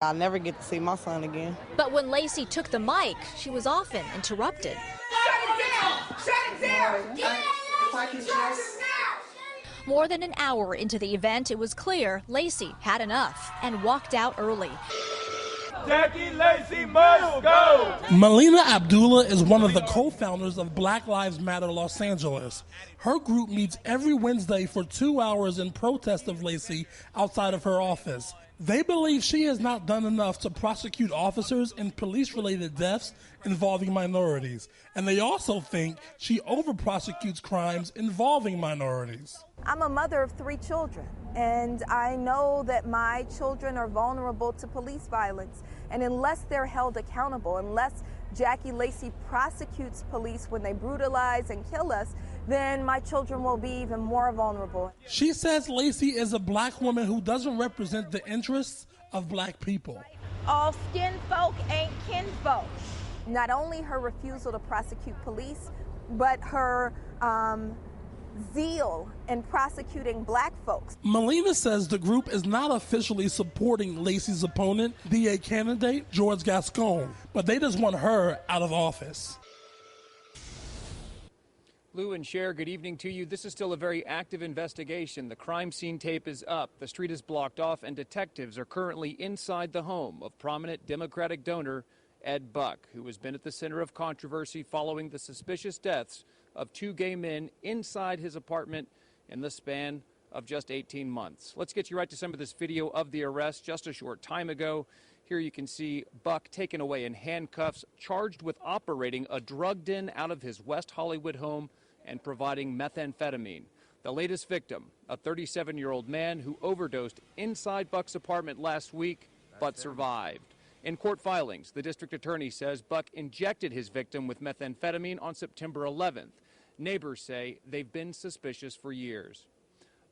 I'll never get to see my son again. But when Lacey took the mic, she was often interrupted. Shut it down! Shut it down! If I could just... More than an hour into the event, it was clear Lacey had enough and walked out early. Jackie Lacey must go! Melina Abdullah is one of the co-founders of Black Lives Matter Los Angeles. Her group meets every Wednesday for 2 hours in protest of Lacey outside of her office. They believe she has not done enough to prosecute officers in police-related deaths involving minorities. And they also think she over-prosecutes crimes involving minorities. I'm a mother of 3 children, and I know that my children are vulnerable to police violence. And unless they're held accountable, unless Jackie Lacey prosecutes police when they brutalize and kill us, then my children will be even more vulnerable. She says Lacey is a black woman who doesn't represent the interests of black people. All skin folk ain't kin folk. Not only her refusal to prosecute police, but her zeal in prosecuting black folks. Melina says the group is not officially supporting Lacey's opponent, DA candidate George Gascon, but they just want her out of office. Lou and Cher, good evening to you. This is still a very active investigation. The crime scene tape is up, the street is blocked off, and detectives are currently inside the home of prominent Democratic donor Ed Buck, who has been at the center of controversy following the suspicious deaths of 2 gay men inside his apartment in the span of just 18 months. Let's get you right to some of this video of the arrest just a short time ago. Here you can see Buck taken away in handcuffs, charged with operating a drug den out of his West Hollywood home and providing methamphetamine. The latest victim, a 37-year-old man who overdosed inside Buck's apartment last week but survived. In court filings, the district attorney says Buck injected his victim with methamphetamine on September 11th. Neighbors say they've been suspicious for years.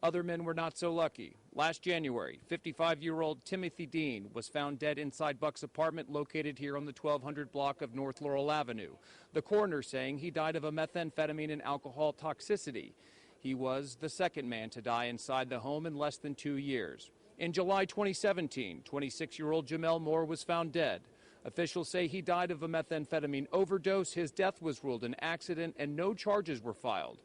Other men were not so lucky. Last January, 55-year-old Timothy Dean was found dead inside Buck's apartment located here on the 1200 block of North Laurel Avenue. The coroner saying he died of a methamphetamine and alcohol toxicity. He was the second man to die inside the home in less than 2 years. In July 2017, 26-year-old Jamel Moore was found dead. Officials say he died of a methamphetamine overdose. His death was ruled an accident and no charges were filed.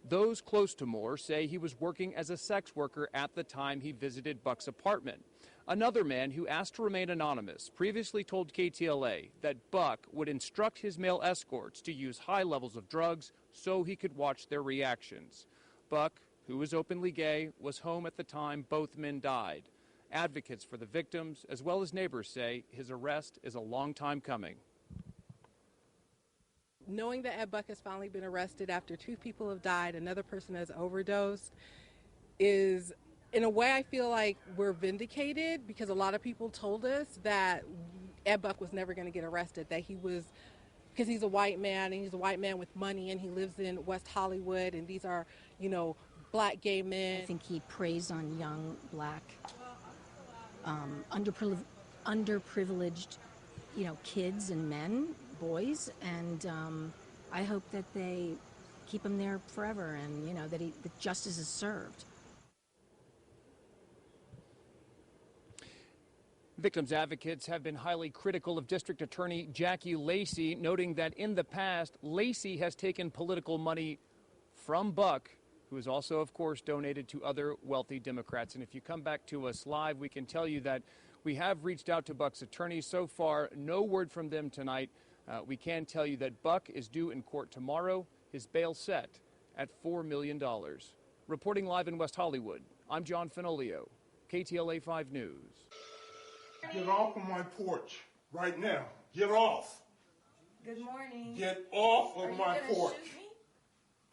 Those close to Moore say he was working as a sex worker at the time he visited Buck's apartment. Another man who asked to remain anonymous previously told KTLA that Buck would instruct his male escorts to use high levels of drugs so he could watch their reactions. Buck, who is openly gay, was home at the time both men died. Advocates for the victims, as well as neighbors, say his arrest is a long time coming. Knowing that Ed Buck has finally been arrested after 2 people have died, another person has overdosed, is, in a way, I feel like we're vindicated because a lot of people told us that Ed Buck was never going to get arrested, that he was, because he's a white man and he's a white man with money and he lives in West Hollywood and these are, you know, black gay men. I think he preys on young black, underprivileged, you know, kids and men, boys, and I hope that they keep him there forever and, you know, that justice is served. Victims' advocates have been highly critical of District Attorney Jackie Lacey, noting that in the past, Lacey has taken political money from Buck, who has also, of course, donated to other wealthy Democrats. And if you come back to us live, we can tell you that we have reached out to Buck's attorneys. So far, no word from them tonight. We can tell you that Buck is due in court tomorrow, his bail set at $4 million. Reporting live in West Hollywood, I'm John Fenolio, KTLA 5 News. Get off of my porch right now. Get off. Good morning. Get off of my porch.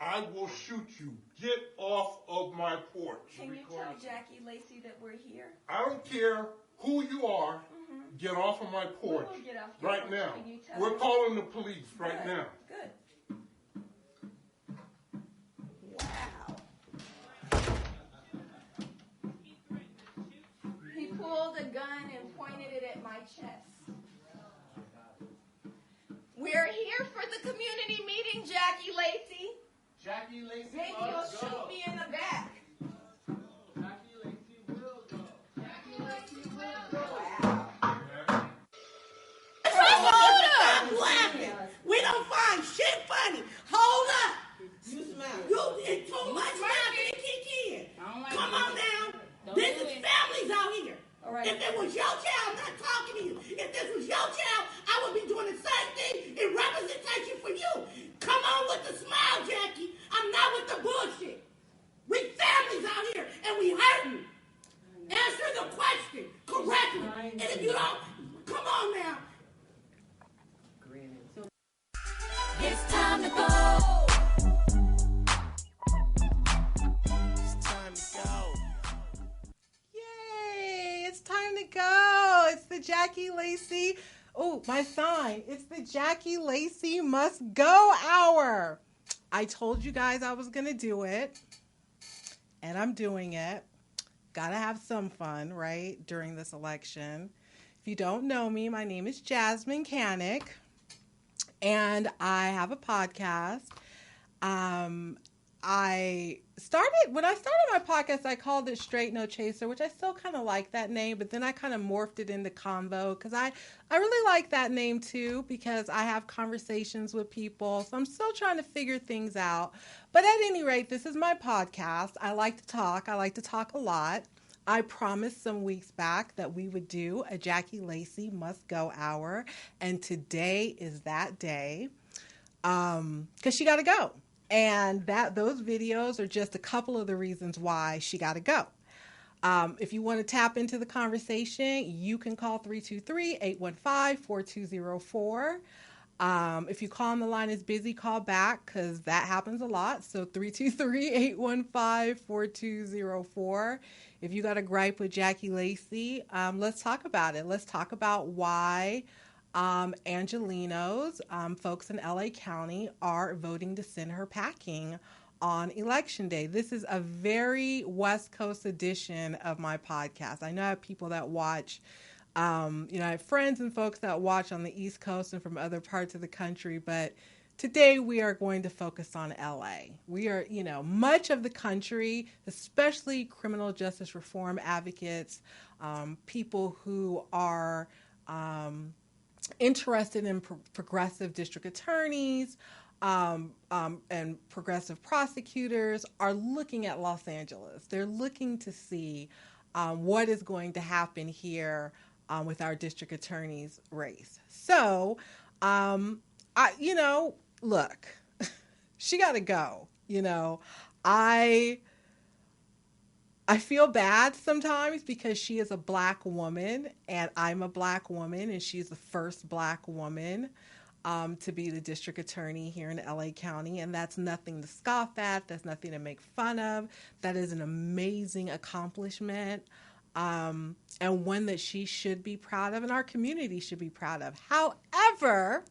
I will shoot you. Get off of my porch. Can you tell Jackie Lacey that we're here? I don't care who you are. Get off of my porch right now. We're calling the police right now. Good. Wow. He pulled a gun and pointed it at my chest. We're here for the community meeting, Jackie Lacey. Jackie Lacey Maybe you'll shoot me in the back. Jackie Lacey will go. Jackie Lacey will go. Wow. If it was your child, I'm not talking to you. If this was your child, I would be doing the same thing in representation for you. Come on with the smile, Jackie. I'm not with the bullshit. We families out here, and we hurting. Answer the question correctly. And if you don't, come on now. It's time to go. It's time to go. Yay! It's time to go. It's the Jackie Lacey. Oh, my sign. It's the Jackie Lacey Must Go Hour. I told you guys I was going to do it, and I'm doing it. Gotta have some fun, right, during this election. If you don't know me, my name is Jasmyne Cannick, and I have a podcast. When I started my podcast, I called it Straight No Chaser, which I still kind of like that name, but then I kind of morphed it into Convo because I really like that name too because I have conversations with people, so I'm still trying to figure things out. But at any rate, this is my podcast. I like to talk. I like to talk a lot. I promised some weeks back that we would do a Jackie Lacey Must Go Hour, and today is that day because she got to go. And those videos are just a couple of the reasons why she got to go. If you want to tap into the conversation, you can call 323-815-4204. If you call and the line is busy, call back because that happens a lot. So 323-815-4204. If you got a gripe with Jackie Lacey, let's talk about it. Let's talk about why Angelenos, folks in LA County, are voting to send her packing on Election Day. This is a very West Coast edition of my podcast. I know I have people that watch, I have friends and folks that watch on the East Coast and from other parts of the country, but today we are going to focus on LA. We are, much of the country, especially criminal justice reform advocates, people who are interested in progressive district attorneys and progressive prosecutors are looking at Los Angeles. They're looking to see what is going to happen here with our district attorney's race. So, look, she got to go. I feel bad sometimes because she is a black woman and I'm a black woman and she's the first black woman to be the district attorney here in LA County. And that's nothing to scoff at. That's nothing to make fun of. That is an amazing accomplishment and one that she should be proud of and our community should be proud of. However,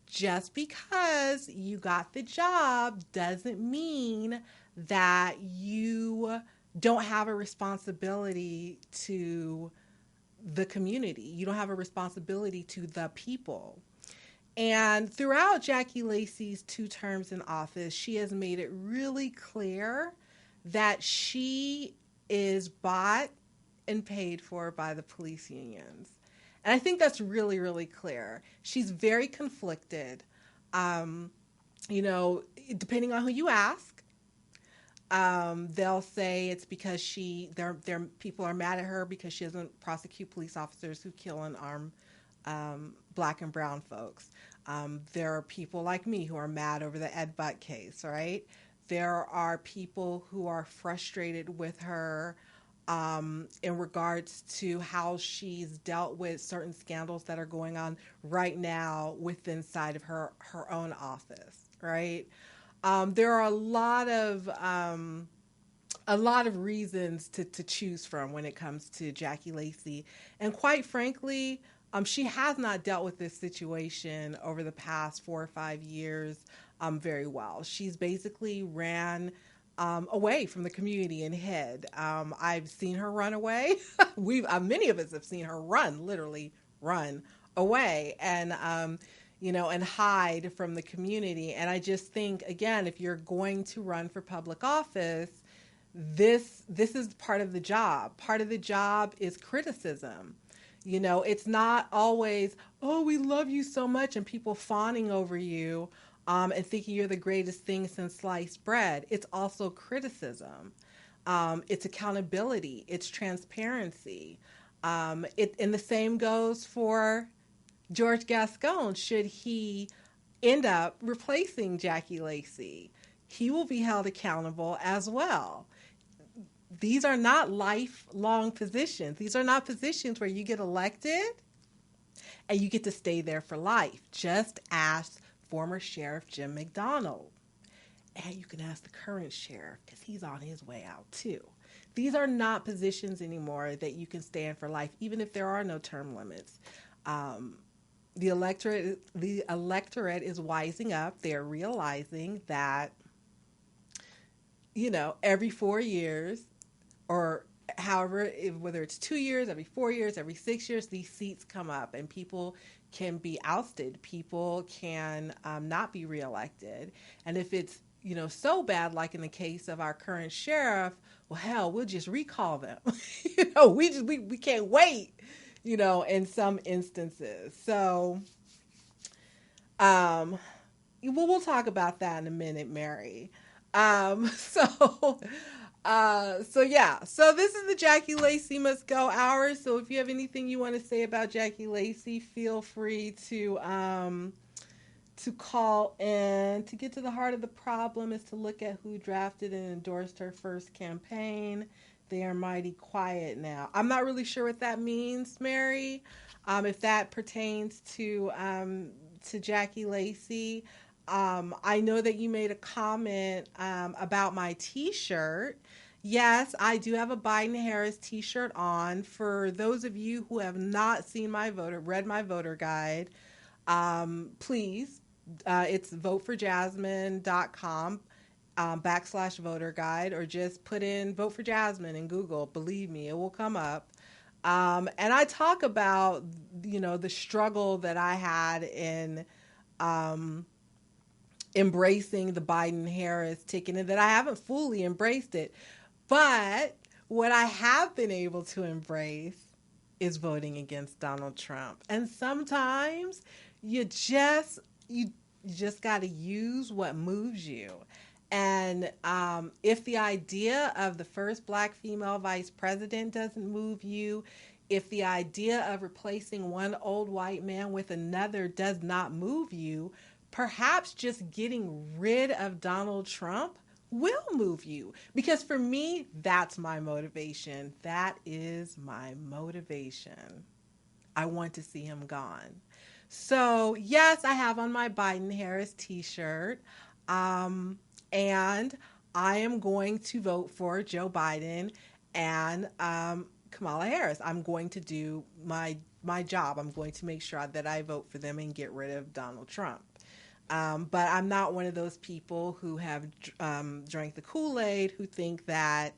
just because you got the job doesn't mean that you don't have a responsibility to the community. You don't have a responsibility to the people. And throughout Jackie Lacey's 2 terms in office, she has made it really clear that she is bought and paid for by the police unions. And I think that's really, really clear. She's very conflicted. Depending on who you ask, they'll say it's because people are mad at her because she doesn't prosecute police officers who kill and arm black and brown folks. There are people like me who are mad over the Ed Butt case, right? There are people who are frustrated with her in regards to how she's dealt with certain scandals that are going on right now within inside of her own office, right? There are a lot of reasons to choose from when it comes to Jackie Lacey. And quite frankly, she has not dealt with this situation over the past 4 or 5 years very well. She's basically ran away from the community and hid. I've seen her run away. Many of us have seen her literally run away and hide from the community. And I just think, again, if you're going to run for public office, this is part of the job. Part of the job is criticism. It's not always, oh, we love you so much and people fawning over you and thinking you're the greatest thing since sliced bread. It's also criticism. It's accountability. It's transparency. And the same goes for George Gascon. Should he end up replacing Jackie Lacey, he will be held accountable as well. These are not lifelong positions. These are not positions where you get elected and you get to stay there for life. Just ask former Sheriff Jim McDonald. And you can ask the current sheriff because he's on his way out too. These are not positions anymore that you can stay in for life, even if there are no term limits. The electorate is wising up. They're realizing that, every 4 years, or however, whether it's 2 years, every 4 years, every 6 years, these seats come up and people can be ousted. People can not be reelected. And if it's, so bad, like in the case of our current sheriff, well, hell, we'll just recall them. We can't wait, in some instances. So, we'll talk about that in a minute, Mary. So yeah. So this is the Jackie Lacey Must Go hour. So if you have anything you want to say about Jackie Lacey, feel free to call in. To get to the heart of the problem is to look at who drafted and endorsed her first campaign. They are mighty quiet now. I'm not really sure what that means, Mary. If that pertains to Jackie Lacey. I know that you made a comment about my t-shirt. Yes, I do have a Biden-Harris t-shirt on. For those of you who have not seen read my voter guide, please, it's voteforjasmine.com /voter guide, or just put in Vote for Jasmine in Google. Believe me, it will come up. And I talk about, the struggle that I had in embracing the Biden-Harris ticket, and that I haven't fully embraced it. But what I have been able to embrace is voting against Donald Trump. And sometimes you just got to use what moves you. And if the idea of the first black female vice president doesn't move you, if the idea of replacing one old white man with another does not move you, perhaps just getting rid of Donald Trump will move you. Because for me, that's my motivation. That is my motivation. I want to see him gone. So, yes, I have on my Biden-Harris t-shirt. And I am going to vote for Joe Biden and Kamala Harris. I'm going to do my job. I'm going to make sure that I vote for them and get rid of Donald Trump. But I'm not one of those people who have drank the Kool-Aid, who think that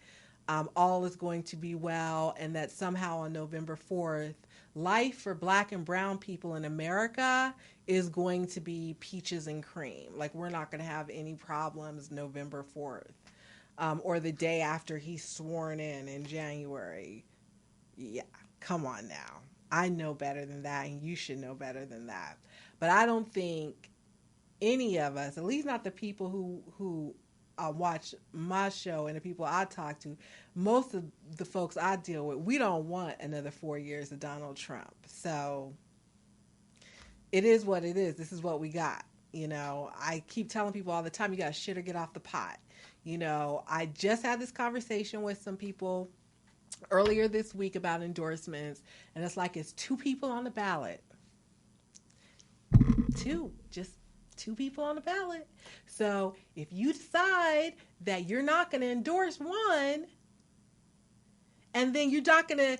all is going to be well, and that somehow on November 4th, life for black and brown people in America is going to be peaches and cream. Like, we're not going to have any problems November 4th or the day after he's sworn in January. Yeah, come on now. I know better than that, and you should know better than that. But I don't think any of us, at least not the people who watch my show and the people I talk to, most of the folks I deal with, we don't want another 4 years of Donald Trump. So it is what it is. This is what we got. I keep telling people all the time, you got to shit or get off the pot. I just had this conversation with some people earlier this week about endorsements, and it's like it's two people on the ballot. Just two people on the ballot. So if you decide that you're not going to endorse one, and then you're not going to,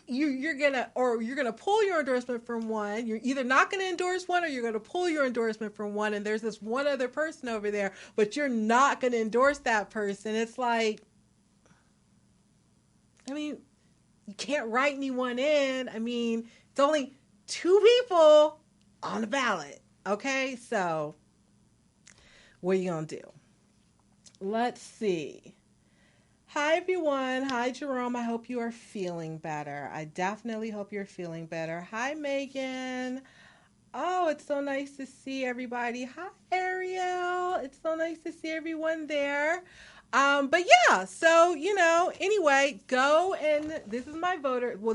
you're going to pull your endorsement from one, you're either not going to endorse one or you're going to pull your endorsement from one, and there's this one other person over there, but you're not going to endorse that person. It's like, you can't write anyone in. It's only two people on the ballot. Okay, so what are you going to do? Let's see. Hi, everyone. Hi, Jerome. I hope you are feeling better. I definitely hope you're feeling better. Hi, Megan. Oh, it's so nice to see everybody. Hi, Ariel. It's so nice to see everyone there. But yeah, so, anyway, go and this is my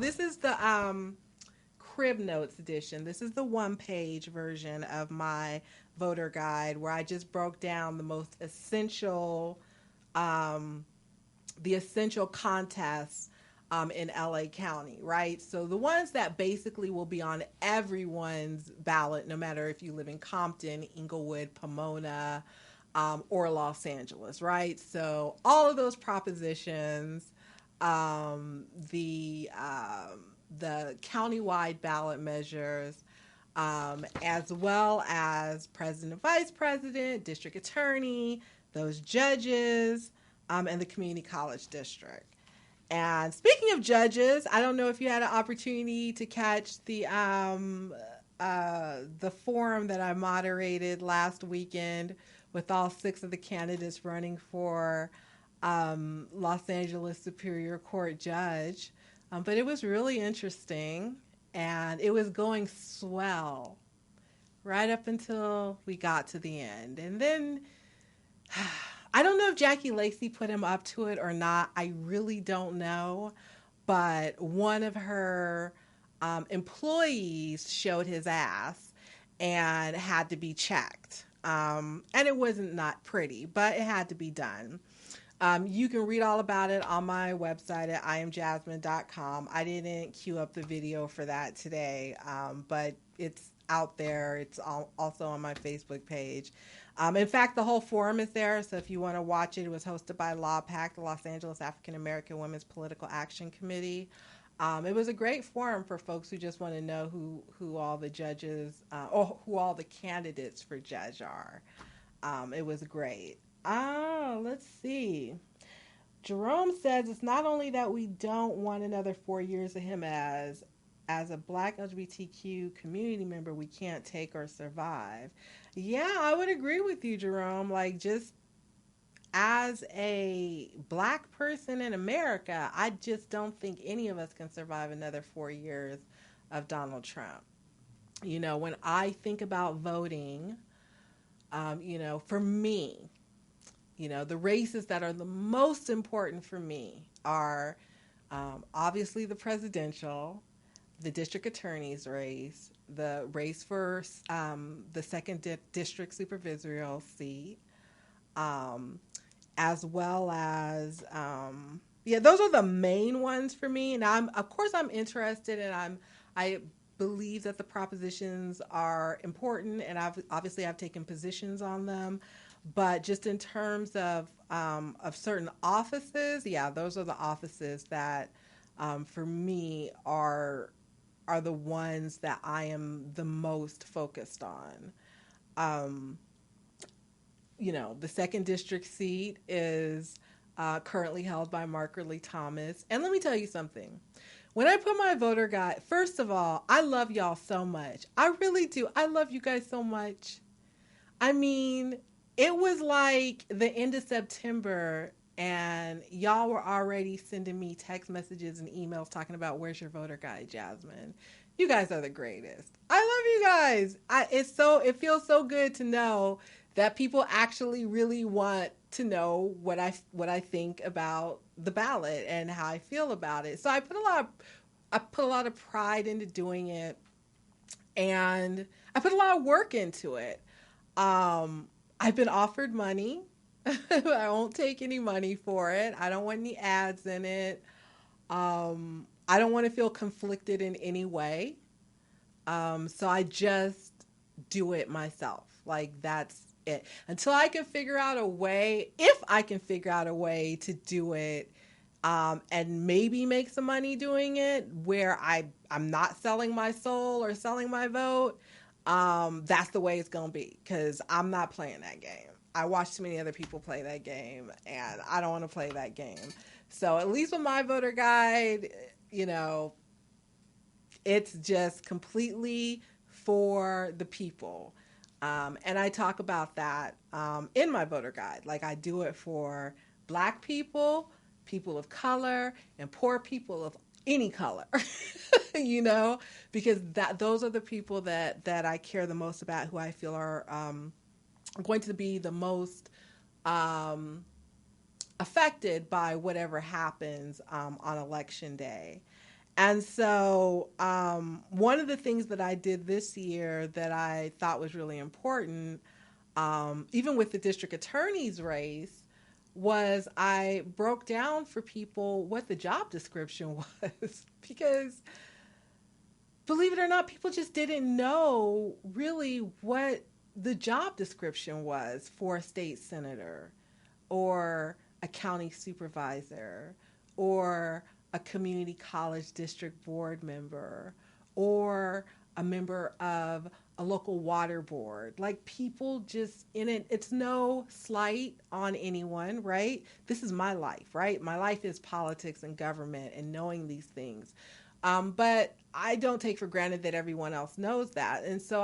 this is the Crib Notes edition. This is the one-page version of my voter guide where I just broke down the most essential, the essential contests in LA County, right? So the ones that basically will be on everyone's ballot, no matter if you live in Compton, Inglewood, Pomona, or Los Angeles, right? So all of those propositions, the countywide ballot measures, as well as president, vice president, district attorney, those judges, and the community college district. And speaking of judges, I don't know if you had an opportunity to catch the forum that I moderated last weekend with all 6 of the candidates running for Los Angeles Superior Court judge. But it was really interesting, and it was going swell right up until we got to the end. And then I don't know if Jackie Lacey put him up to it or not. I really don't know. But one of her employees showed his ass and had to be checked. And it wasn't not pretty, but it had to be done. You can read all about it on my website at iamjasmyne.com. I didn't queue up the video for that today, but it's out there. It's also on my Facebook page. In fact, the whole forum is there, so if you want to watch it, it was hosted by LawPAC, the Los Angeles African American Women's Political Action Committee. It was a great forum for folks who just want to know who all the judges or who all the candidates for judge are. It was great. Let's see. Jerome says it's not only that we don't want another 4 years of him as a Black LGBTQ community member, we can't take or survive. Yeah, I would agree with you, Jerome. Like, just as a Black person in America, I just don't think any of us can survive another 4 years of Donald Trump. When I think about voting, for me, the races that are the most important for me are obviously the presidential, the district attorney's race, the race for the 2nd district supervisorial seat, as well as, those are the main ones for me. And I'm interested, and I believe that the propositions are important, and I've taken positions on them. But just in terms of certain offices, those are the offices that, for me, are the ones that I am the most focused on. The 2nd district seat is currently held by Marker Lee Thomas. And let me tell you something. When I put my voter guide, first of all, I love y'all so much. I really do. I love you guys so much. I mean, it was like the end of September, and y'all were already sending me text messages and emails talking about, where's your voter guide, Jasmine? You guys are the greatest. I love you guys. It feels so good to know that people actually really want to know what I think about the ballot and how I feel about it. So I put a lot of pride into doing it, and I put a lot of work into it. I've been offered money. I won't take any money for it. I don't want any ads in it. I don't want to feel conflicted in any way. So I just do it myself. Like, that's it. Until I can figure out a way, if I can figure out a way to do it, and maybe make some money doing it, where I'm not selling my soul or selling my vote, that's the way it's going to be, because I'm not playing that game. I watch too many other people play that game, and I don't want to play that game. So at least with my voter guide, it's just completely for the people. And I talk about that in my voter guide. Like, I do it for Black people, people of color, and poor people of any color, because those are the people that I care the most about, who I feel are going to be the most affected by whatever happens on election day. And so one of the things that I did this year that I thought was really important, even with the district attorney's race, was I broke down for people what the job description was. Because believe it or not, people just didn't know really what the job description was for a state senator or a county supervisor or a community college district board member or a member of a local water board. Like, people just in it, it's no slight on anyone, right? This is my life, right? My life is politics and government and knowing these things. But I don't take for granted that everyone else knows that. And so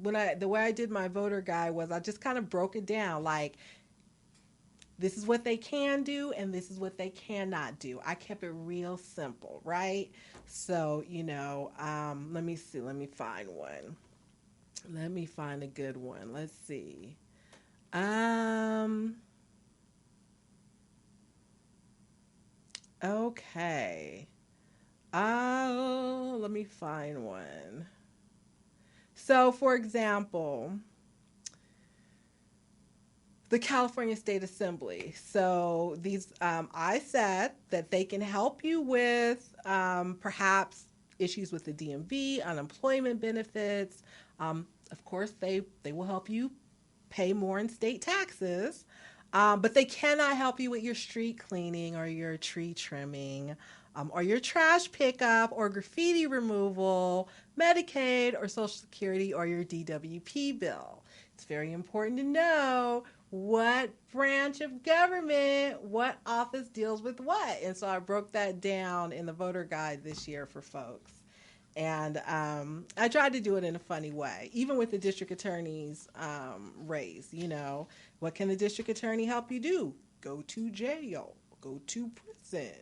the way I did my voter guide was I just kind of broke it down, like, this is what they can do and this is what they cannot do. I kept it real simple, right? So, let me see. Let me find one. Let me find a good one. Let's see. Okay. Let me find one. So, for example, the California State Assembly. So these, I said that they can help you with perhaps issues with the DMV, unemployment benefits. Of course, they will help you pay more in state taxes, but they cannot help you with your street cleaning or your tree trimming, or your trash pickup or graffiti removal, Medicaid or Social Security or your DWP bill. It's very important to know what branch of government, what office deals with what. And so I broke that down in the voter guide this year for folks. And I tried to do it in a funny way, even with the district attorney's race. What can the district attorney help you do? Go to jail, go to prison.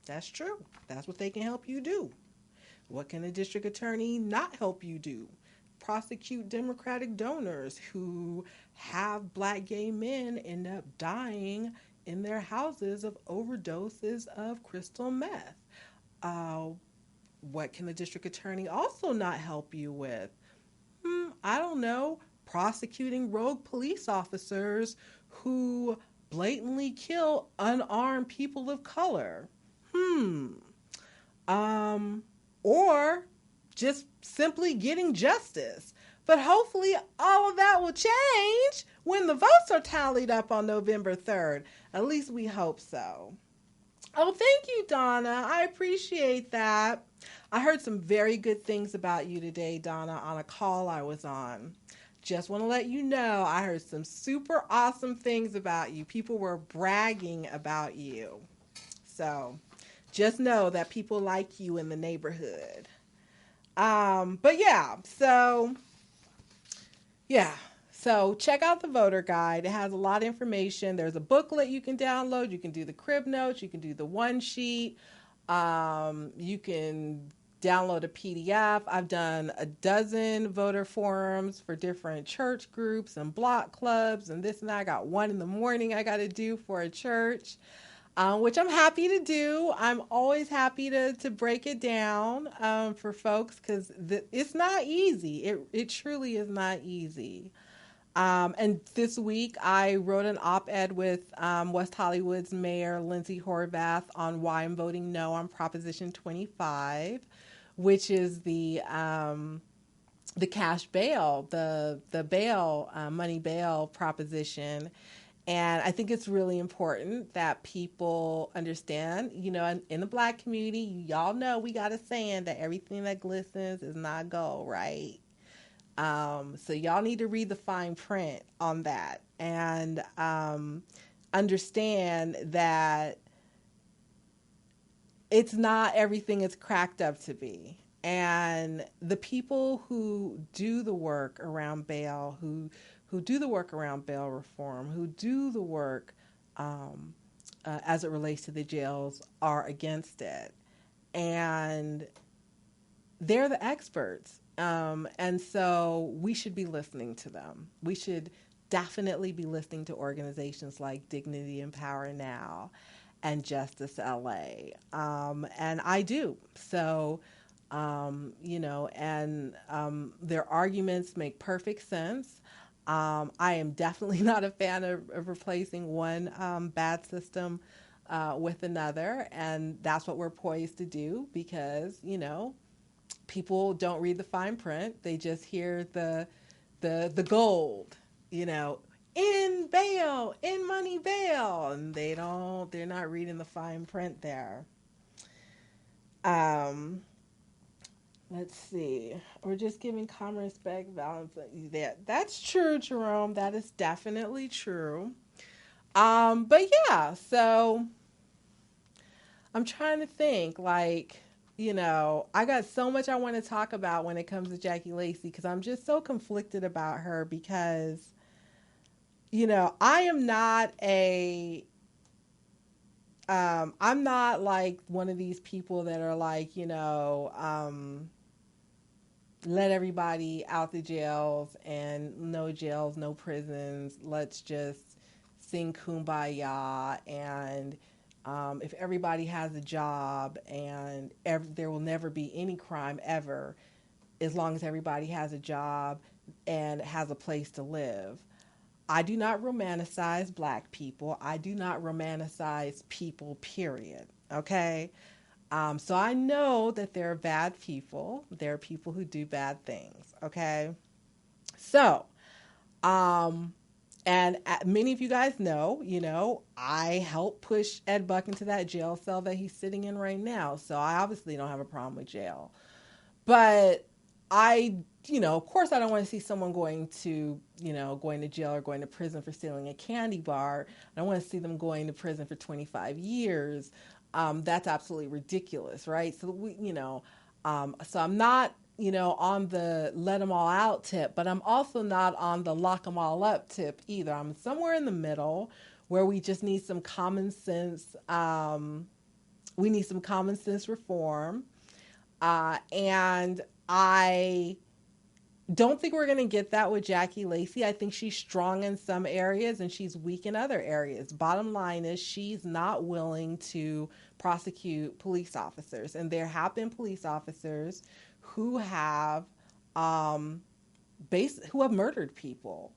That's true. That's what they can help you do. What can a district attorney not help you do? Prosecute Democratic donors who have Black gay men end up dying in their houses of overdoses of crystal meth. What can the district attorney also not help you with? I don't know. Prosecuting rogue police officers who blatantly kill unarmed people of color. Or just simply getting justice. But hopefully all of that will change when the votes are tallied up on November 3rd. At least we hope so. Oh, thank you, Donna. I appreciate that. I heard some very good things about you today, Donna, on a call I was on. Just want to let you know, I heard some super awesome things about you. People were bragging about you. So just know that people like you in the neighborhood. But so check out the voter guide. It has a lot of information. There's a booklet you can download. You can do the crib notes. You can do the one sheet. You can download a PDF. I've done a dozen voter forums for different church groups and block clubs and this and that. I got one in the morning I got to do for a church. Which I'm happy to do. I'm always happy to break it down for folks because it's not easy. It truly is not easy. And this week I wrote an op-ed with West Hollywood's Mayor Lindsay Horvath on why I'm voting no on Proposition 25, which is the cash bail, the bail, money bail proposition. And I think it's really important that people understand, in the Black community, y'all know we got a saying that everything that glistens is not gold, right? So y'all need to read the fine print on that and understand that it's not everything it's cracked up to be. And the people who do the work around bail, who do the work around bail reform, who do the work as it relates to the jails are against it. And they're the experts. And so we should be listening to them. We should definitely be listening to organizations like Dignity and Power Now and Justice LA. And I do. So, their arguments make perfect sense. I am definitely not a fan of replacing one bad system with another. And that's what we're poised to do because, people don't read the fine print. They just hear the gold, in bail, in money bail. And they're not reading the fine print there. Let's see. We're just giving common respect, balance. That's true, Jerome. That is definitely true. But yeah, so I'm trying to think, I got so much I want to talk about when it comes to Jackie Lacey because I'm just so conflicted about her because, I am not I'm not like one of these people that are like, let everybody out the jails and no jails, no prisons. Let's just sing Kumbaya. And if everybody has a job and there will never be any crime ever, as long as everybody has a job and has a place to live. I do not romanticize black people. I do not romanticize people, period. Okay? So I know that there are bad people. There are people who do bad things. Okay? So, and many of you guys know, I helped push Ed Buck into that jail cell that he's sitting in right now. So I obviously don't have a problem with jail. But of course I don't want to see someone going to jail or going to prison for stealing a candy bar. I don't want to see them going to prison for 25 years. That's absolutely ridiculous, right? So so I'm not, on the let them all out tip, but I'm also not on the lock them all up tip either. I'm somewhere in the middle where we just need some common sense. We need some common sense reform. And I don't think we're going to get that with Jackie Lacey. I think she's strong in some areas and she's weak in other areas. Bottom line is she's not willing to prosecute police officers. And there have been police officers who have murdered people.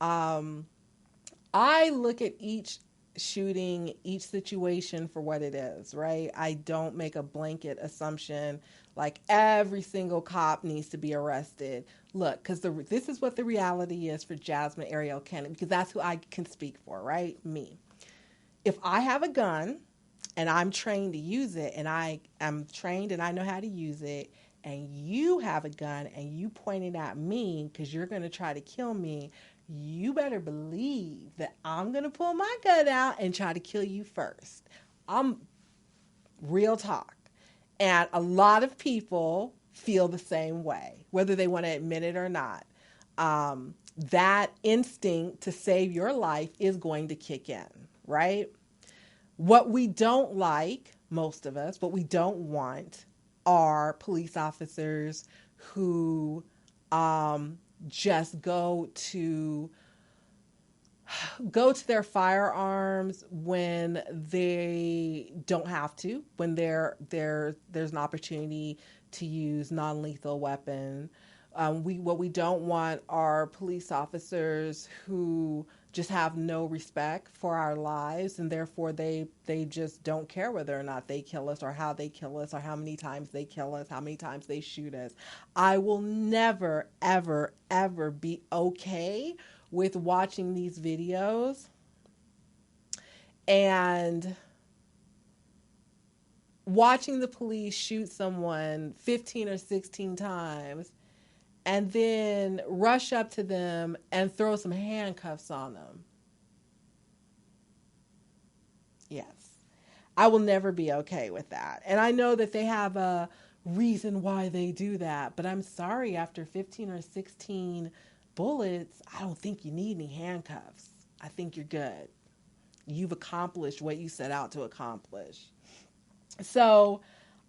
I look at each shooting, each situation for what it is, right? I don't make a blanket assumption like every single cop needs to be arrested. Look, because this is what the reality is for Jasmyne Cannick, because that's who I can speak for, right? Me. If I have a gun and I'm trained to use it and I am trained and I know how to use it, and you have a gun and you point it at me because you're going to try to kill me, you better believe that I'm going to pull my gun out and try to kill you first. I'm real talk. And a lot of people feel the same way, whether they want to admit it or not. That instinct to save your life is going to kick in, right? What we don't like, most of us, what we don't want are police officers who just go to their firearms when they don't have to, when there's an opportunity to use non-lethal weapon. What we don't want are police officers who just have no respect for our lives, and therefore they just don't care whether or not they kill us or how they kill us or how many times they kill us, how many times they shoot us. I will never, ever, ever be okay with watching these videos and watching the police shoot someone 15 or 16 times and then rush up to them and throw some handcuffs on them. Yes. I will never be okay with that. And I know that they have a reason why they do that, but I'm sorry, after 15 or 16 bullets, I don't think you need any handcuffs. I think you're good. You've accomplished what you set out to accomplish. So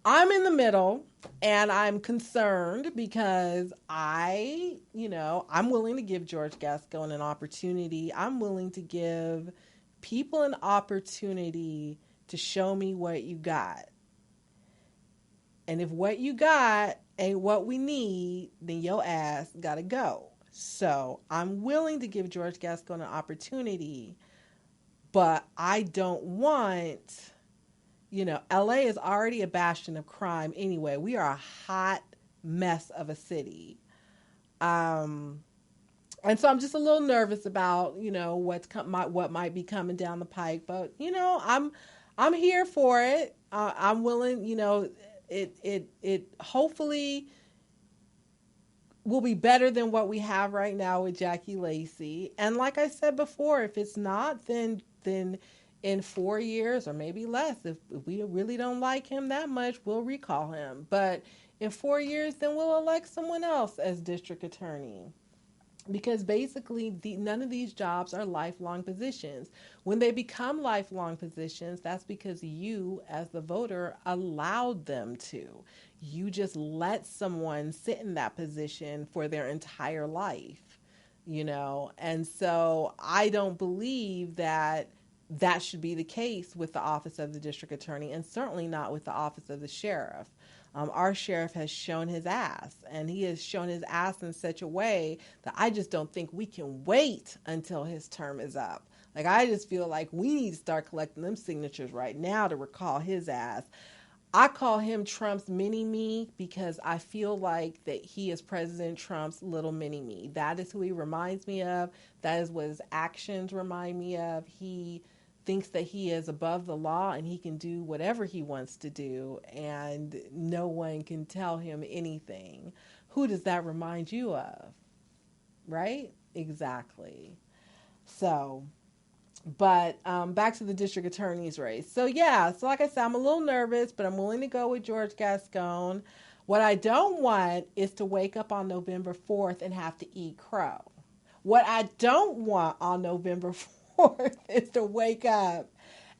I'm in the middle. And I'm concerned because I'm willing to give George Gascon an opportunity. I'm willing to give people an opportunity to show me what you got. And if what you got ain't what we need, then your ass gotta go. So I'm willing to give George Gascon an opportunity, but I don't want, LA is already a bastion of crime anyway. We are a hot mess of a city. And so I'm just a little nervous about, what might be coming down the pike, but I'm here for it. I'm willing, it hopefully will be better than what we have right now with Jackie Lacey. And like I said before, if it's not, then in 4 years or maybe less, if we really don't like him that much, we'll recall him. But in 4 years, then we'll elect someone else as district attorney. Because basically, none of these jobs are lifelong positions. When they become lifelong positions, that's because you, as the voter, allowed them to. You just let someone sit in that position for their entire life, And so I don't believe that should be the case with the office of the district attorney, and certainly not with the office of the sheriff. Our sheriff has shown his ass, and he has shown his ass in such a way that I just don't think we can wait until his term is up. Like, I just feel like we need to start collecting them signatures right now to recall his ass. I call him Trump's mini-me because I feel like that he is President Trump's little mini-me. That is who he reminds me of. That is what his actions remind me of. He thinks that he is above the law and he can do whatever he wants to do, and no one can tell him anything. Who does that remind you of? Right? Exactly. So, but back to the district attorney's race. So like I said, I'm a little nervous, but I'm willing to go with George Gascon. What I don't want is to wake up on November 4th and have to eat crow. What I don't want on November 4th is to wake up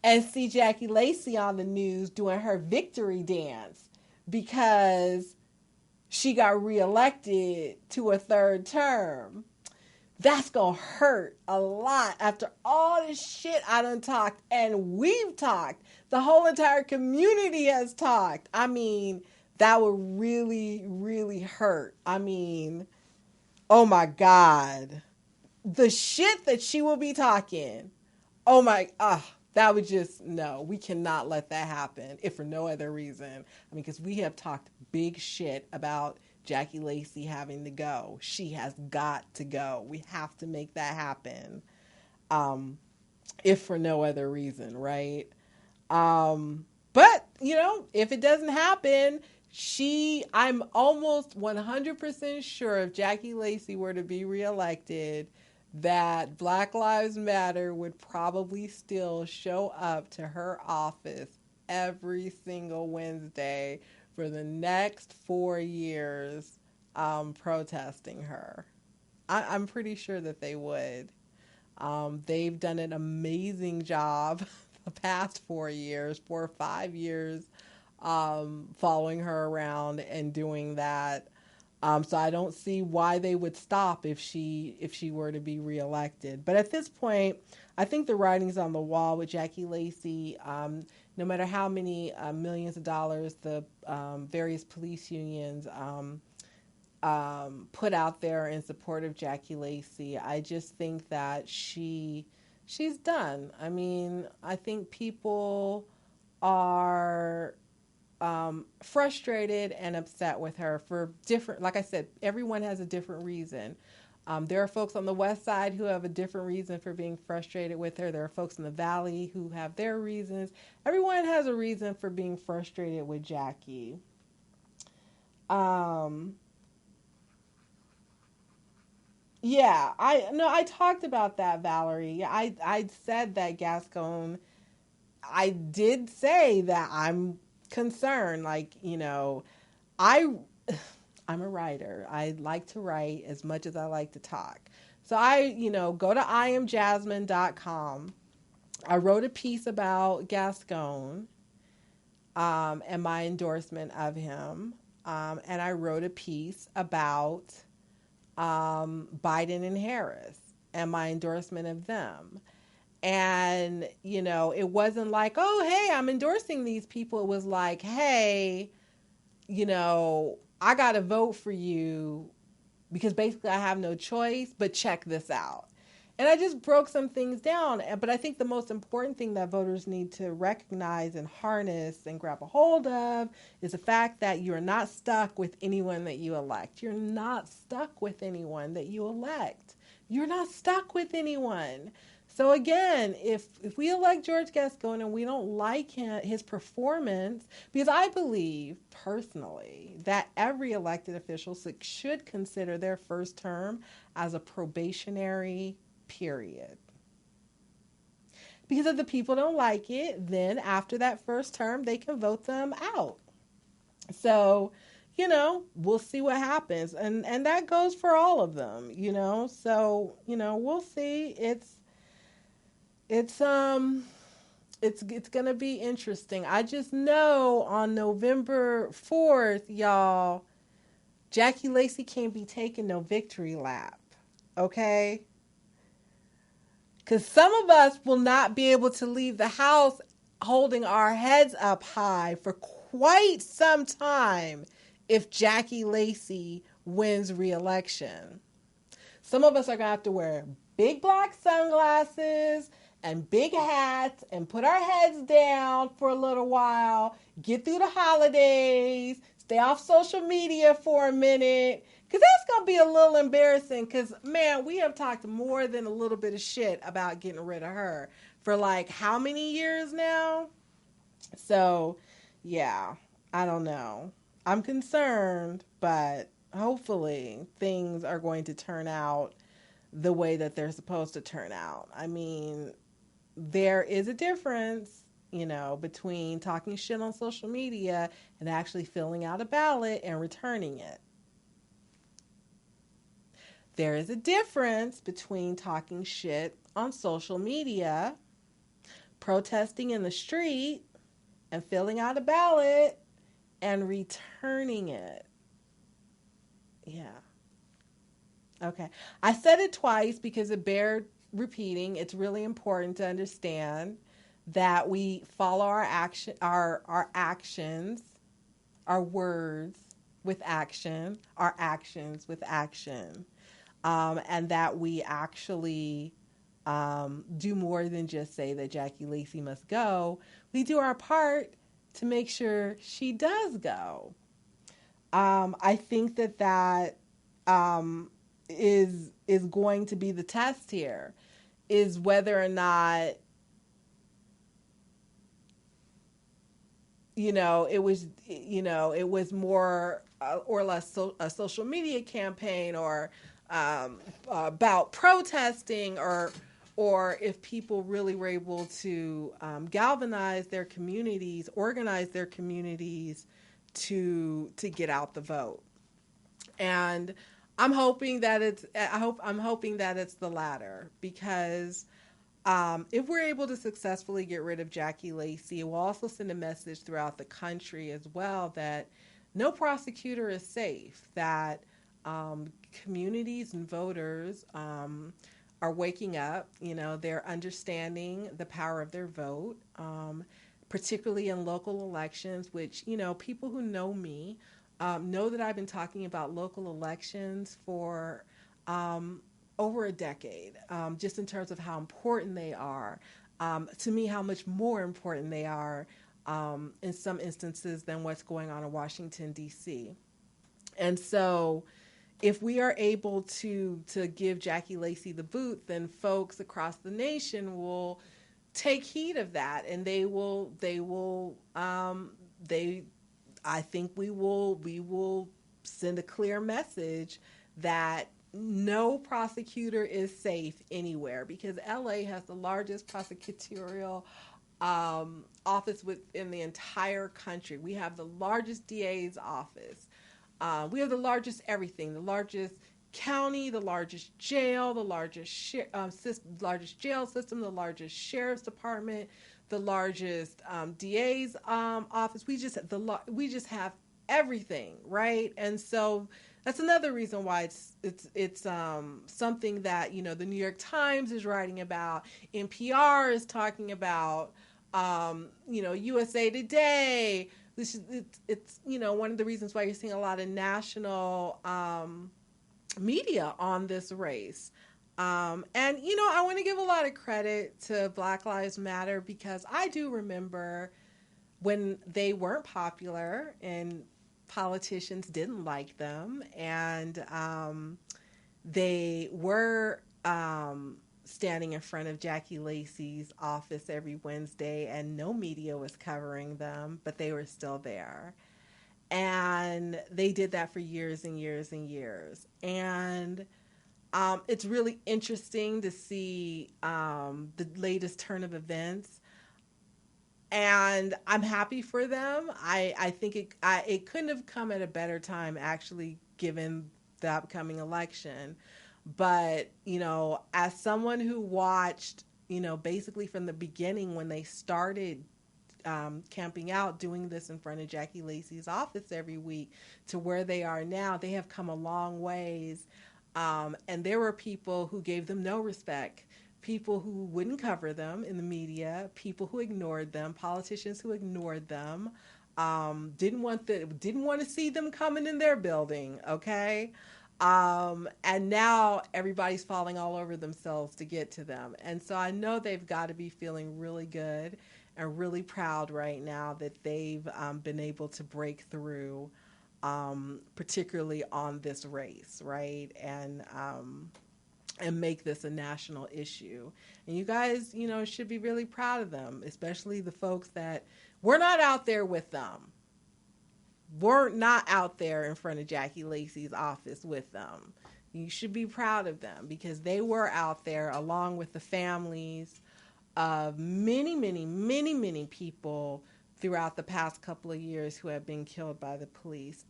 and see Jackie Lacey on the news doing her victory dance because she got reelected to a third term. That's going to hurt a lot after all this shit I done talked, and we've talked. The whole entire community has talked. I mean, that would really, really hurt. I mean, oh my God. The shit that she will be talking. Oh my, that would just, no, we cannot let that happen, if for no other reason. I mean, because we have talked big shit about Jackie Lacey having to go. She has got to go. We have to make that happen, if for no other reason, right? But, if it doesn't happen, I'm almost 100% sure if Jackie Lacey were to be reelected, that Black Lives Matter would probably still show up to her office every single Wednesday for the next 4 years, protesting her. I'm pretty sure that they would. They've done an amazing job the past 4 or 5 years, following her around and doing that. So I don't see why they would stop if she were to be reelected. But at this point, I think the writing's on the wall with Jackie Lacey. No matter how many millions of dollars the various police unions put out there in support of Jackie Lacey, I just think that she's done. I mean, I think people are frustrated and upset with her for different, like I said, everyone has a different reason. There are folks on the west side who have a different reason for being frustrated with her. There are folks in the valley who have their reasons. Everyone has a reason for being frustrated with Jackie. I talked about that, Valerie. I said that Gascon, I did say that I'm concerned, I'm a writer. I like to write as much as I like to talk. So I go to iamjasmyne.com. I wrote a piece about Gascon, and my endorsement of him. and I wrote a piece about Biden and Harris and my endorsement of them. And, you know, it wasn't like, oh, hey, I'm endorsing these people. It was like, hey, you know, I got to vote for you because basically I have no choice, but check this out. And I just broke some things down. But I think the most important thing that voters need to recognize and harness and grab a hold of is the fact that you're not stuck with anyone that you elect. You're not stuck with anyone that you elect. You're not stuck with anyone. So again, if we elect George Gascon and we don't like his performance, because I believe personally that every elected official should consider their first term as a probationary period. Because if the people don't like it, then after that first term, they can vote them out. So, you know, we'll see what happens. And that goes for all of them, you know. So, you know, we'll see. It's going to be interesting. I just know on November 4th, y'all, Jackie Lacey can't be taking no victory lap. Okay? Because some of us will not be able to leave the house holding our heads up high for quite some time if Jackie Lacey wins re-election. Some of us are going to have to wear big black sunglasses and big hats and put our heads down for a little while, get through the holidays, stay off social media for a minute, because that's going to be a little embarrassing because, man, we have talked more than a little bit of shit about getting rid of her for like how many years now? So, yeah, I don't know. I'm concerned, but hopefully things are going to turn out the way that they're supposed to turn out. I mean, there is a difference, you know, between talking shit on social media and actually filling out a ballot and returning it. There is a difference between talking shit on social media, protesting in the street, and filling out a ballot and returning it. Yeah. Okay. I said it twice because it bears repeating. It's really important to understand that we follow our actions, our words with action, our actions with action. And that we actually do more than just say that Jackie Lacey must go. We do our part to make sure she does go. I think that is going to be the test here, is whether or not, it was more or less a social media campaign or about protesting, or if people really were able to galvanize their communities, organize their communities to get out the vote. And I'm hoping that it's the latter, because if we're able to successfully get rid of Jackie Lacey, it will also send a message throughout the country as well that no prosecutor is safe, that communities and voters are waking up. They're understanding the power of their vote, particularly in local elections, which, people who know me know that I've been talking about local elections for over a decade, just in terms of how important they are. To me, how much more important they are in some instances than what's going on in Washington, D.C. And so if we are able to give Jackie Lacey the boot, then folks across the nation will take heed of that, and I think we will send a clear message that no prosecutor is safe anywhere, because LA has the largest prosecutorial office within the entire country. We have the largest DA's office. We have the largest everything, the largest county, the largest jail, the largest jail system, the largest sheriff's department, the largest DA's office. We just have everything, right? And so that's another reason why it's something that, you know, the New York Times is writing about, NPR is talking about, you know, USA Today. It's you know, one of the reasons why you're seeing a lot of national media on this race. And, you know, I want to give a lot of credit to Black Lives Matter, because I do remember when they weren't popular and politicians didn't like them, and they were standing in front of Jackie Lacey's office every Wednesday, and no media was covering them, but they were still there. And they did that for years and years and years. And it's really interesting to see the latest turn of events, and I'm happy for them. I think it couldn't have come at a better time, actually, given the upcoming election. But, you know, as someone who watched, you know, basically from the beginning when they started camping out, doing this in front of Jackie Lacey's office every week, to where they are now, they have come a long ways. And there were people who gave them no respect, people who wouldn't cover them in the media, people who ignored them, politicians who ignored them, didn't want to see them coming in their building, okay? And now everybody's falling all over themselves to get to them. And so I know they've got to be feeling really good and really proud right now that they've been able to break through, particularly on this race, right? And make this a national issue. And you guys, you know, should be really proud of them, especially the folks that were not out there with them. We're not out there in front of Jackie Lacey's office with them. You should be proud of them, because they were out there along with the families of many, many, many, many people throughout the past couple of years who have been killed by the police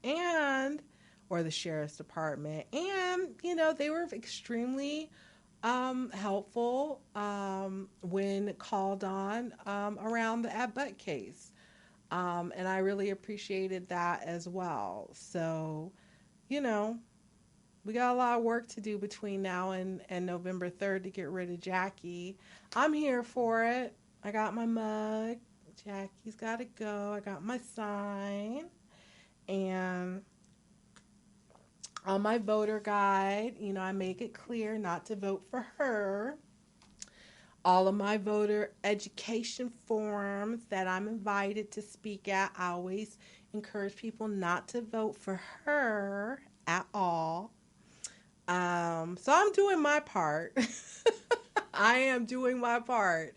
or the sheriff's department. And, you know, they were extremely helpful when called on around the At Butt case. And I really appreciated that as well. So, you know, we got a lot of work to do between now and November 3rd to get rid of Jackie. I'm here for it. I got my mug. Jackie's got to go. I got my sign. And on my voter guide, you know, I make it clear not to vote for her. All of my voter education forums that I'm invited to speak at, I always encourage people not to vote for her at all. So I'm doing my part. I am doing my part.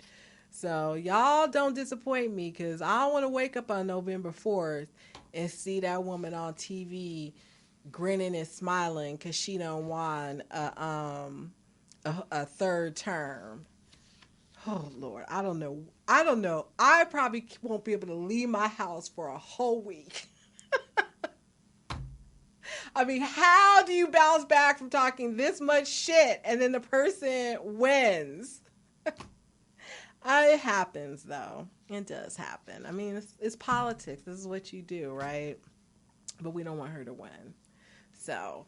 So y'all don't disappoint me, because I don't want to wake up on November 4th and see that woman on TV grinning and smiling because she done won a third term. Oh, Lord, I don't know. I probably won't be able to leave my house for a whole week. I mean, how do you bounce back from talking this much shit and then the person wins? It happens, though. It does happen. I mean, it's politics. This is what you do, right? But we don't want her to win. So,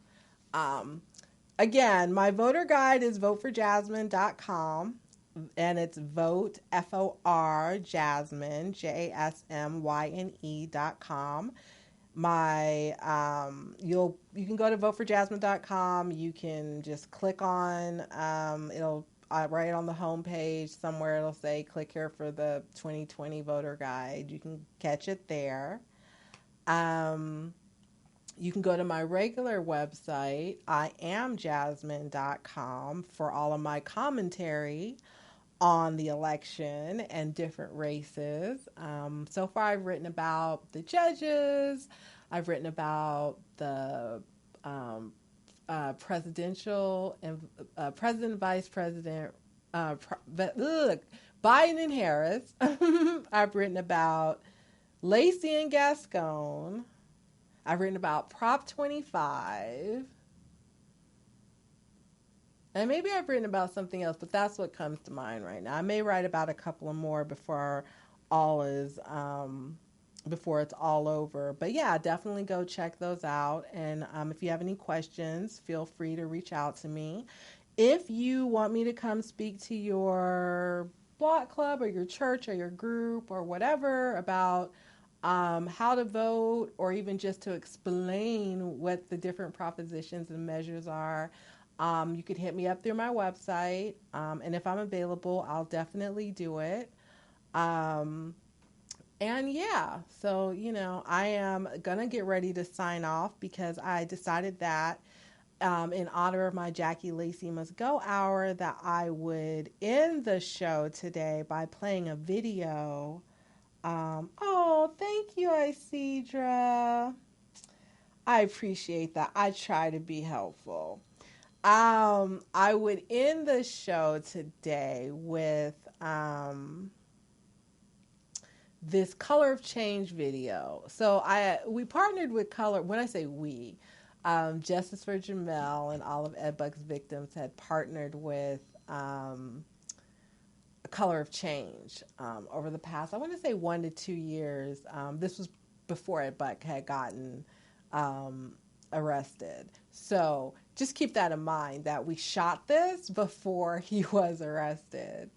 again, my voter guide is voteforjasmyne.com. And it's vote, F-O-R, Jasmyne, JASMYNE.com. You can go to voteforjasmyne.com. You can just click on, it'll right on the homepage somewhere, it'll say click here for the 2020 voter guide. You can catch it there. You can go to my regular website, iamjasmyne.com, for all of my commentary on the election and different races. So far, I've written about the judges. I've written about the presidential and president, vice president, Biden and Harris. I've written about Lacey and Gascon. I've written about Prop 25. And maybe I've written about something else, but that's what comes to mind right now. I may write about a couple of more before all is before it's all over. But yeah, definitely go check those out. And if you have any questions, feel free to reach out to me. If you want me to come speak to your block club or your church or your group or whatever about how to vote, or even just to explain what the different propositions and measures are, you could hit me up through my website. And if I'm available, I'll definitely do it. And yeah, so, I am going to get ready to sign off because I decided that in honor of my Jackie Lacey Must Go hour that I would end the show today by playing a video. Oh, thank you, Isidra. I appreciate that. I try to be helpful. I would end the show today with this Color of Change video. So we partnered with Color. When I say we, Justice for Jamel and all of Ed Buck's victims had partnered with Color of Change over the past, I want to say 1 to 2 years. This was before Ed Buck had gotten arrested. So just keep that in mind, that we shot this before he was arrested.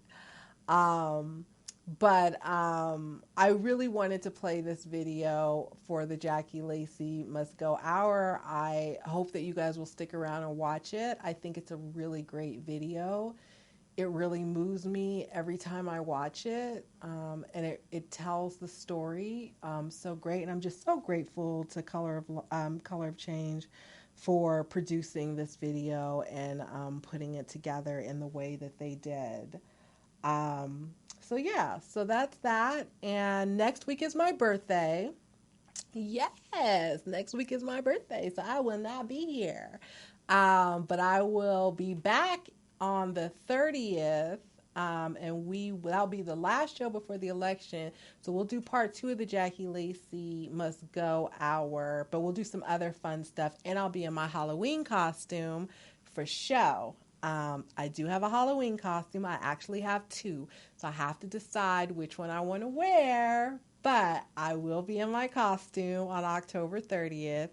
But I really wanted to play this video for the Jackie Lacey Must Go hour. I hope that you guys will stick around and watch it. I think it's a really great video. It really moves me every time I watch it, and it tells the story so great. And I'm just so grateful to Color of Change for producing this video and putting it together in the way that they did. So yeah, so that's that. And next week is my birthday. Yes, next week is my birthday, so I will not be here. But I will be back on the 30th, and that'll be the last show before the election. So we'll do part 2 of the Jackie Lacey Must Go hour, but we'll do some other fun stuff, and I'll be in my Halloween costume for show. I do have a Halloween costume. I actually have 2, so I have to decide which one I want to wear, but I will be in my costume on October 30th,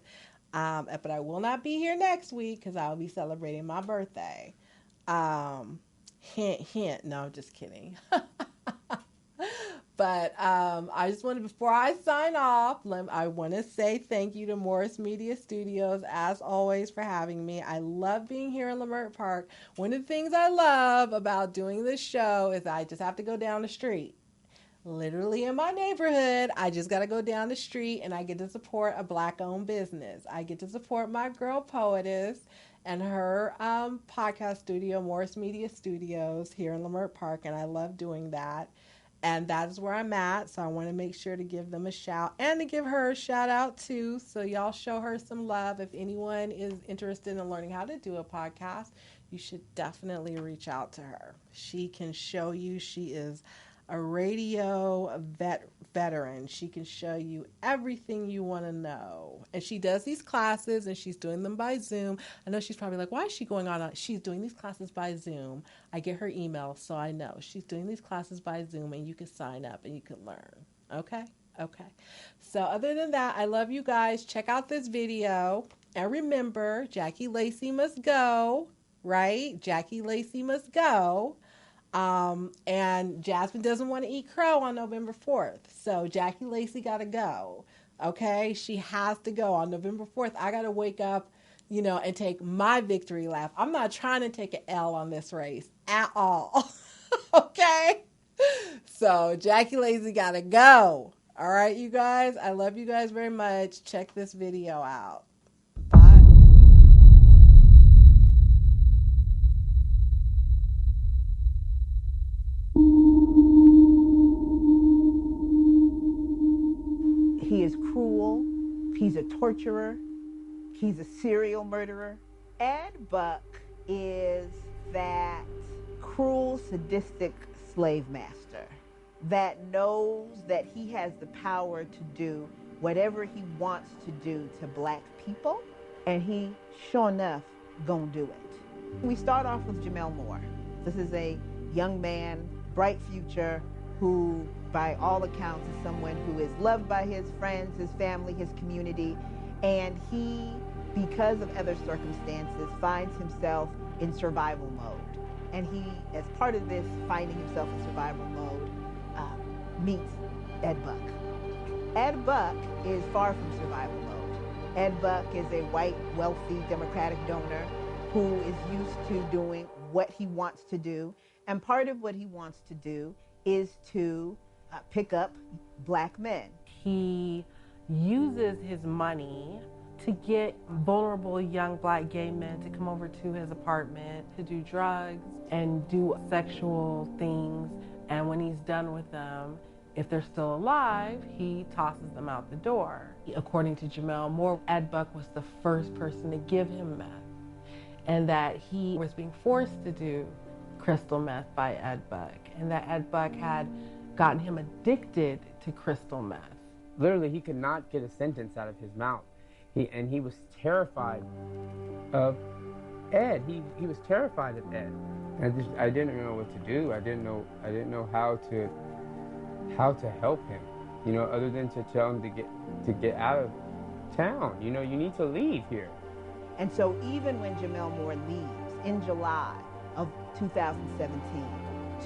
but I will not be here next week because I will be celebrating my birthday. Hint, hint. No, I'm just kidding. But I just wanted, before I sign off, I want to say thank you to Morris Media Studios, as always, for having me. I love being here in Leimert Park. One of the things I love about doing this show is I just have to go down the street. Literally in my neighborhood, I just got to go down the street and I get to support a Black-owned business. I get to support my girl Poetess and her podcast studio, Morris Media Studios, here in Leimert Park, and I love doing that. And that is where I'm at, so I want to make sure to give them a shout and to give her a shout out too. So y'all show her some love. If anyone is interested in learning how to do a podcast, you should definitely reach out to her. She can show you. She is a radio veteran. She can show you everything you want to know. And she does these classes, and she's doing them by Zoom. I know she's probably like, why is she going on? She's doing these classes by Zoom. I get her email, so I know. She's doing these classes by Zoom, and you can sign up and you can learn. Okay? Okay. So other than that, I love you guys. Check out this video. And remember, Jackie Lacey must go, right? Jackie Lacey must go. And Jasmine doesn't want to eat crow on November 4th. So Jackie Lacey got to go. Okay? She has to go on November 4th. I got to wake up, and take my victory lap. I'm not trying to take an L on this race at all. Okay? So Jackie Lacey got to go. All right, you guys? I love you guys very much. Check this video out. Bye. He is cruel. He's a torturer. He's a serial murderer. Ed Buck is that cruel, sadistic slave master that knows that he has the power to do whatever he wants to do to Black people, and he, sure enough, gonna do it. We start off with Jamel Moore. This is a young man, bright future, who, by all accounts, is someone who is loved by his friends, his family, his community, and he, because of other circumstances, finds himself in survival mode. And he, as part of this finding himself in survival mode, meets Ed Buck. Ed Buck is far from survival mode. Ed Buck is a white, wealthy, Democratic donor who is used to doing what he wants to do. And part of what he wants to do is to pick up black men. He uses his money to get vulnerable young black gay men to come over to his apartment to do drugs and do sexual things. And when he's done with them, if they're still alive, he tosses them out the door. According to Jamel Moore, Ed Buck was the first person to give him meth, and that he was being forced to do crystal meth by Ed Buck, and that Ed Buck had gotten him addicted to crystal meth. Literally, he could not get a sentence out of his mouth. He was terrified of Ed. He was terrified of Ed. And I didn't know what to do. I didn't know how to help him. You know, other than to tell him to get out of town. You know, you need to leave here. And so even when Jamel Moore leaves in July of 2017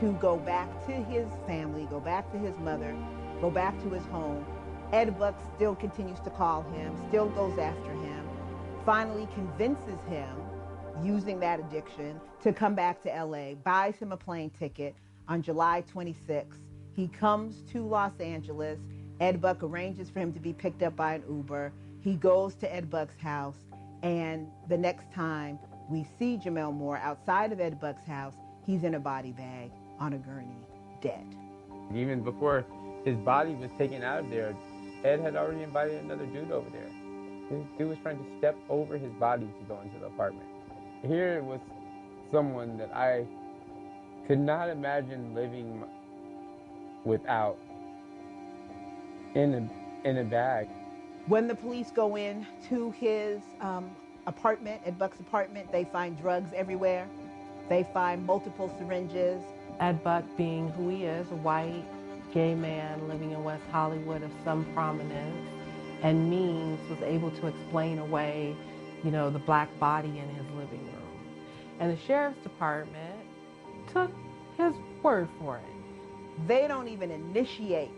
to go back to his family, go back to his mother, go back to his home, Ed Buck still continues to call him, still goes after him, finally convinces him, using that addiction, to come back to LA, buys him a plane ticket on July 26th. He comes to Los Angeles. Ed Buck arranges for him to be picked up by an Uber. He goes to Ed Buck's house, and the next time we see Jamel Moore outside of Ed Buck's house, he's in a body bag on a gurney, dead. Even before his body was taken out of there, Ed had already invited another dude over there. This dude was trying to step over his body to go into the apartment. Here was someone that I could not imagine living without in a bag. When the police go in to his apartment, Ed Buck's apartment, they find drugs everywhere. They find multiple syringes. Ed Buck, being who he is, a white, gay man living in West Hollywood of some prominence and means, was able to explain away, you know, the black body in his living room. And the sheriff's department took his word for it. They don't even initiate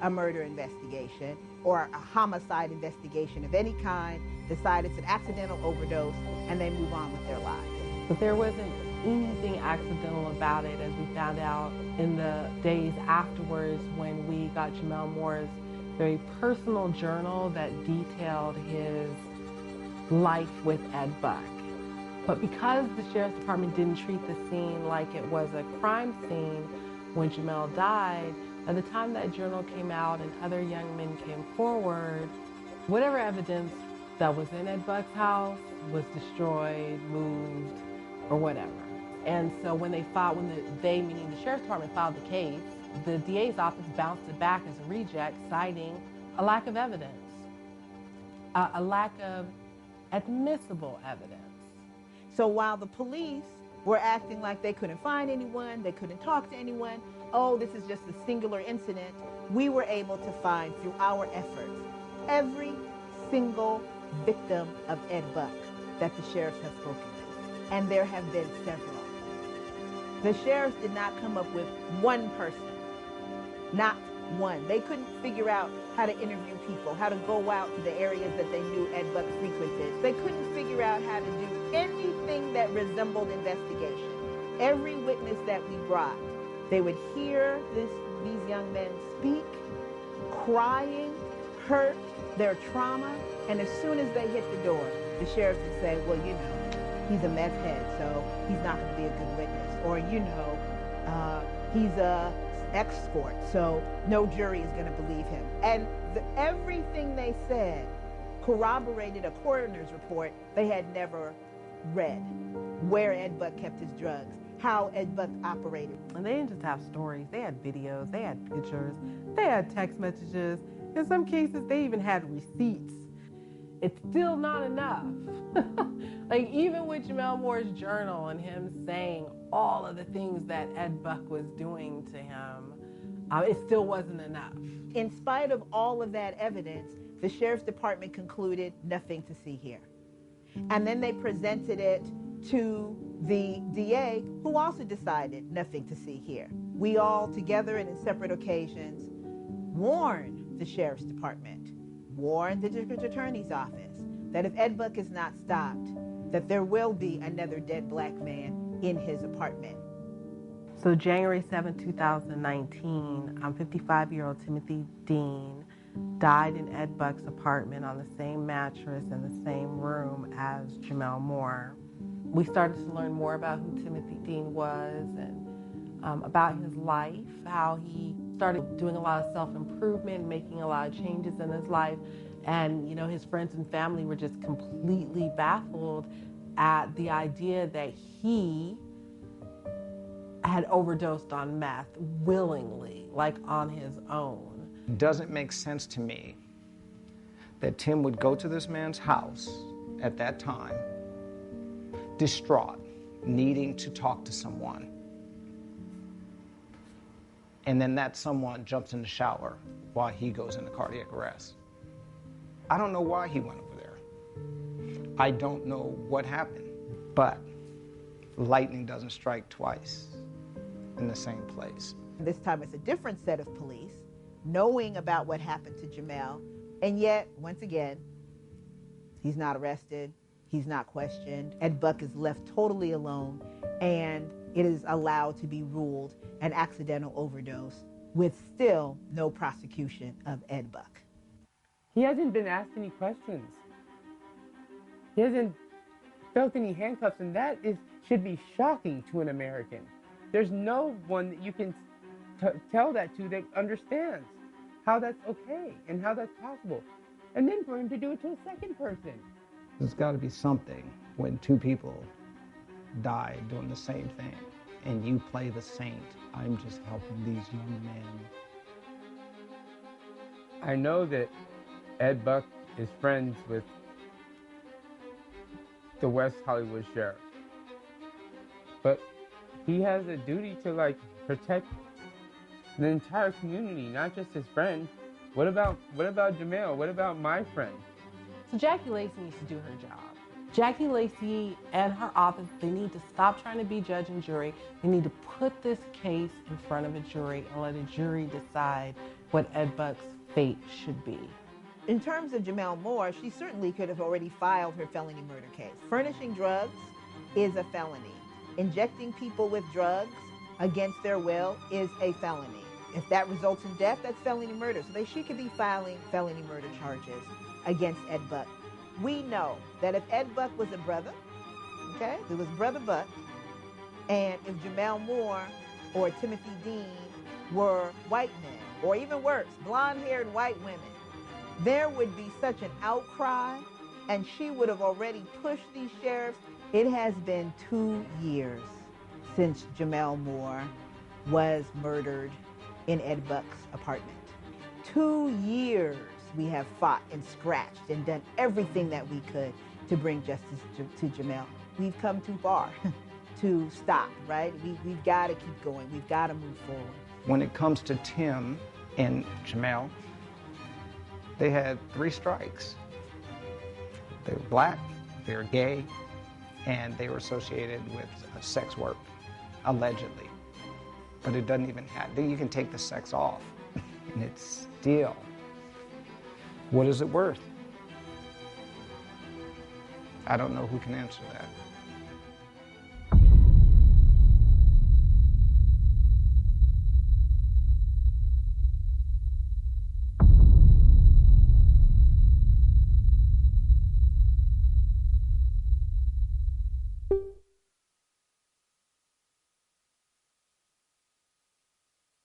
a murder investigation or a homicide investigation of any kind, decide it's an accidental overdose, and they move on with their lives. But there wasn't anything accidental about it, as we found out in the days afterwards when we got Jamel Moore's very personal journal that detailed his life with Ed Buck. But because the sheriff's department didn't treat the scene like it was a crime scene when Jamel died, by the time that journal came out and other young men came forward, whatever evidence that was in Ed Buck's house was destroyed, moved, or whatever. And so when they, meaning the sheriff's department, filed the case, the DA's office bounced it back as a reject, citing a lack of evidence, a lack of admissible evidence. So while the police were acting like they couldn't find anyone, they couldn't talk to anyone, oh, this is just a singular incident, we were able to find, through our efforts, every single victim of Ed Buck that the sheriffs have spoken with. And there have been several. The sheriffs did not come up with one person, not one. They couldn't figure out how to interview people, how to go out to the areas that they knew Ed Buck frequented. They couldn't figure out how to do anything that resembled investigation. Every witness that we brought, they would hear these young men speak, crying, hurt, their trauma, and as soon as they hit the door, the sheriffs would say, well, you know, he's a meth head, so he's not going to be a good witness. Or, you know, he's a export, so no jury is going to believe him. And everything they said corroborated a coroner's report they had never read, where Ed Buck kept his drugs, how Ed Buck operated. And they didn't just have stories, they had videos, they had pictures, they had text messages. In some cases, they even had receipts. It's still not enough. Like, even with Jamel Moore's journal and him saying all of the things that Ed Buck was doing to him, it still wasn't enough. In spite of all of that evidence, the Sheriff's Department concluded nothing to see here. And then they presented it to the DA, who also decided nothing to see here. We all together and in separate occasions warned the Sheriff's Department, warned the District Attorney's Office, that if Ed Buck is not stopped, that there will be another dead black man in his apartment. So January 7, 2019, 55-year-old Timothy Dean died in Ed Buck's apartment on the same mattress in the same room as Jamel Moore. We started to learn more about who Timothy Dean was and about his life, how he started doing a lot of self-improvement, making a lot of changes in his life. And, you know, his friends and family were just completely baffled at the idea that he had overdosed on meth willingly, like on his own. It doesn't make sense to me that Tim would go to this man's house at that time, distraught, needing to talk to someone, and then that someone jumps in the shower while he goes into cardiac arrest. I don't know why he went over there. I don't know what happened, but lightning doesn't strike twice in the same place. This time it's a different set of police, knowing about what happened to Jamel, and yet, once again, he's not arrested, he's not questioned. Ed Buck is left totally alone, and it is allowed to be ruled an accidental overdose with still no prosecution of Ed Buck. He hasn't been asked any questions. He hasn't felt any handcuffs, and that should be shocking to an American. There's no one that you can tell that to that understands how that's okay and how that's possible. And then for him to do it to a second person. There's got to be something when two people die doing the same thing and you play the saint. I'm just helping these young men. I know that Ed Buck is friends with the West Hollywood sheriff, but he has a duty to protect the entire community, not just his friend. What about Jamel? What about my friend? So Jackie Lacey needs to do her job. Jackie Lacey and her office, they need to stop trying to be judge and jury. They need to put this case in front of a jury and let a jury decide what Ed Buck's fate should be. In terms of Jamel Moore, she certainly could have already filed her felony murder case. Furnishing drugs is a felony. Injecting people with drugs against their will is a felony. If that results in death, that's felony murder. So she could be filing felony murder charges against Ed Buck. We know that if Ed Buck was a brother, okay, it was Brother Buck, and if Jamel Moore or Timothy Dean were white men, or even worse, blonde-haired white women, there would be such an outcry, and she would have already pushed these sheriffs. It has been 2 years since Jamel Moore was murdered in Ed Buck's apartment. 2 years we have fought and scratched and done everything that we could to bring justice to Jamel. We've come too far to stop, right? We've got to keep going. We've got to move forward. When it comes to Tim and Jamel, they had 3 strikes. They were black, they were gay, and they were associated with sex work, allegedly. But it doesn't even happen. You can take the sex off, and it's still, what is it worth? I don't know who can answer that.